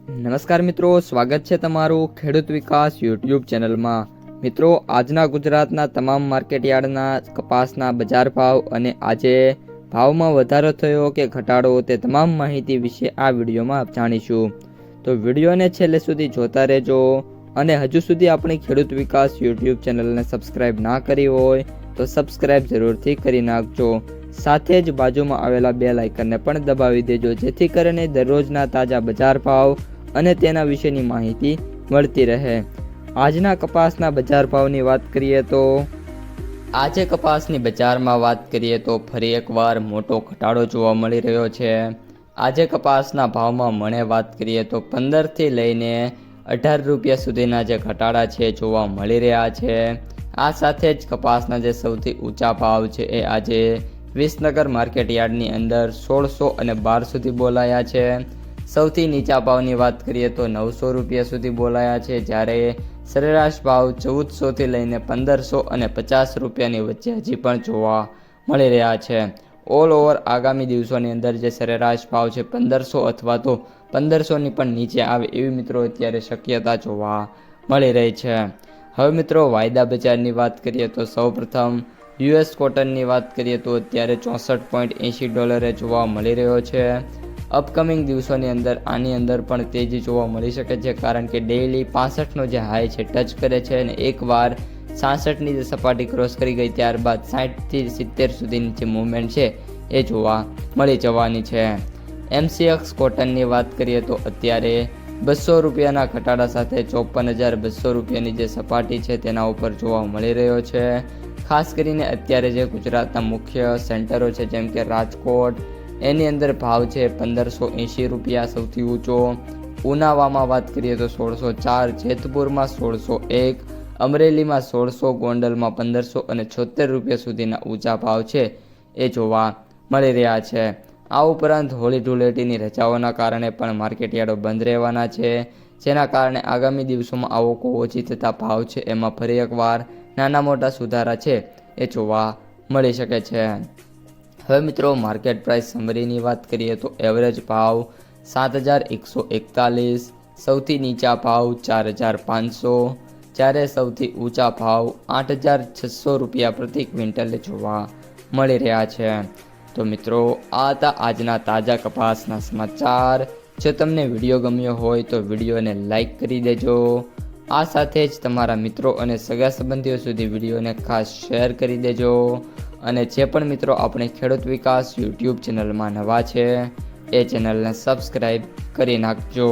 નમસ્કાર મિત્રો, સ્વાગત છે તમારું ખેડૂત વિકાસ યુટ્યુબ ચેનલમાં। મિત્રો, આજના ગુજરાતના તમામ માર્કેટયાર્ડના કપાસના બજાર ભાવ અને આજે ભાવમાં વધારો થયો કે ઘટાડો તે તમામ માહિતી વિશે આ વિડીયોમાં જાણીશું। તો વિડીયોને છેલ્લે સુધી જોતા રહેજો અને હજુ સુધી આપણી ખેડૂત વિકાસ યુટ્યુબ ચેનલને સબસ્ક્રાઇબ ના કરી હોય તો સબસ્ક્રાઇબ જરૂરથી કરી નાખજો। સાથે જ બાજુમાં આવેલા બેલ આઇકનને પણ દબાવી દેજો જેથી કરીને દરરોજના તાજા બજાર ભાવ અને તેના વિશેની માહિતી મળતી રહે। આજના કપાસના બજાર ભાવની વાત કરીએ તો આજે કપાસની બજારમાં વાત કરીએ તો ફરી એકવાર મોટો ઘટાડો જોવા મળી રહ્યો છે। આજે કપાસના ભાવમાં મણે વાત કરીએ તો 15 થી લઈને 18 રૂપિયા સુધીના જે ઘટાડા છે જોવા મળી રહ્યા છે। આ સાથે જ કપાસના જે સૌથી ઊંચા ભાવ છે એ આજે વિસનગર માર્કેટયાર્ડની અંદર 1600 અને 12 સુધી બોલાયા છે। સૌથી નીચા ભાવની વાત કરીએ તો 900 રૂપિયા સુધી બોલાયા છે, જ્યારે સરેરાશ ભાવ 1400 થી લઈને 1500 અને 50 રૂપિયાની વચ્ચે હજી પણ જોવા મળી રહ્યા છે। ઓલ ઓવર આગામી દિવસોની અંદર જે સરેરાશ ભાવ છે 1500 અથવા તો 1500ની પણ નીચે આવે એવી મિત્રો અત્યારે શક્યતા જોવા મળી રહી છે। હવે મિત્રો વાયદા બજારની વાત કરીએ તો સૌપ્રથમ યુએસ કોટનની વાત કરીએ તો અત્યારે $64.80 જોવા મળી રહ્યો છે। અપકમિંગ દિવસોની અંદર આની અંદર પણ તેજી જોવા મળી શકે છે, કારણ કે ડેઇલી 65નો જે હાઈ છે ટચ કરે છે અને એકવાર 66ની જે સપાટી ક્રોસ કરી ગઈ ત્યારબાદ 60 થી 70 સુધીની જે મૂવમેન્ટ છે એ જોવા મળી જવાની છે। MCX કોટનની વાત કરીએ તો અત્યારે 200 રૂપિયાના ઘટાડા સાથે 54,200 રૂપિયાની જે સપાટી છે તેના ઉપર જોવા મળી રહ્યો છે। ખાસ કરીને અત્યારે જે ગુજરાતના મુખ્ય સેન્ટરો છે જેમ કે રાજકોટ, એની અંદર ભાવ છે 1580 રૂપિયા સૌથી ઊંચો। ઉનાવામાં વાત કરીએ તો 1604, જેતપુરમાં 1601, અમરેલીમાં 1600, ગોંડલમાં 1500 અને 76 રૂપિયા સુધીના ઊંચા ભાવ છે એ જોવા મળી રહ્યા છે। આ ઉપરાંત હોળી ધૂળેટીની રજાઓના કારણે પણ માર્કેટયાર્ડો બંધ રહેવાના છે, જેના કારણે આગામી દિવસોમાં આવકો ઓછી થતા ભાવ છે એમાં ફરી એકવાર નાના મોટા સુધારા છે એ જોવા મળી શકે છે। હવે મિત્રો માર્કેટ પ્રાઇસ સમરીની વાત કરીએ તો એવરેજ ભાવ 7141, સૌથી નીચા ભાવ 4500, જ્યારે સૌથી ઊંચા ભાવ 8600 રૂપિયા પ્રતિ ક્વિન્ટલે જોવા મળી રહ્યા છે। તો મિત્રો આ હતા આજના તાજા કપાસના સમાચાર। જો તમને વિડીયો ગમ્યો હોય તો વિડીયોને લાઈક કરી દેજો। આ સાથે જ તમારા મિત્રો અને સગા સંબંધીઓ સુધી વિડીયોને ખાસ શેર કરી દેજો અને જે પણ મિત્રો આપણે ખેડૂત વિકાસ યુટ્યુબ ચેનલમાં નવા છે એ ચેનલને સબસ્ક્રાઈબ કરી નાખજો।